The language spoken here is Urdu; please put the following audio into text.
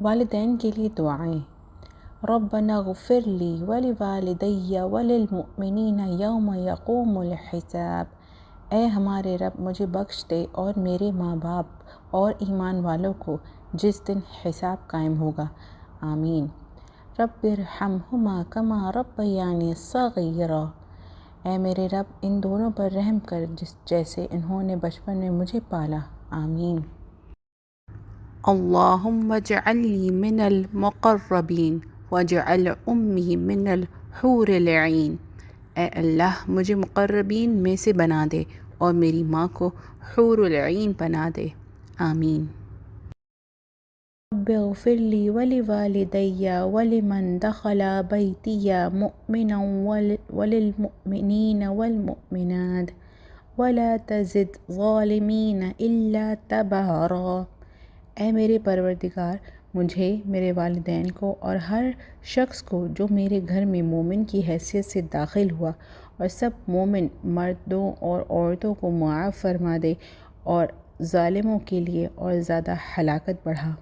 والدین کے لیے دعائیں۔ ربنا اغفر لی ولوالدی وللمؤمنین یوم یقوم الحساب۔ اے ہمارے رب مجھے بخش دے اور میرے ماں باپ اور ایمان والوں کو جس دن حساب قائم ہوگا، آمین۔ رب ارحمہما کما ربیانی صغیرا۔ اے میرے رب ان دونوں پر رحم کر جیسے انہوں نے بچپن میں مجھے پالا، آمین۔ اللہم اجعلنی من المقربین واجعل امی من الحور العین۔ اے اللہ مجھے مقربین میں سے بنا دے اور میری ماں کو حور العین بنا دے، آمین۔ رب اغفر لی ولوالدی ولمن دخل بیتی مؤمنا وللمؤمنین والمؤمنات ولا تزد ظالمین الا تبارا۔ اے میرے پروردگار مجھے، میرے والدین کو اور ہر شخص کو جو میرے گھر میں مومن کی حیثیت سے داخل ہوا، اور سب مومن مردوں اور عورتوں کو معاف فرما دے اور ظالموں کے لیے اور زیادہ ہلاکت بڑھا۔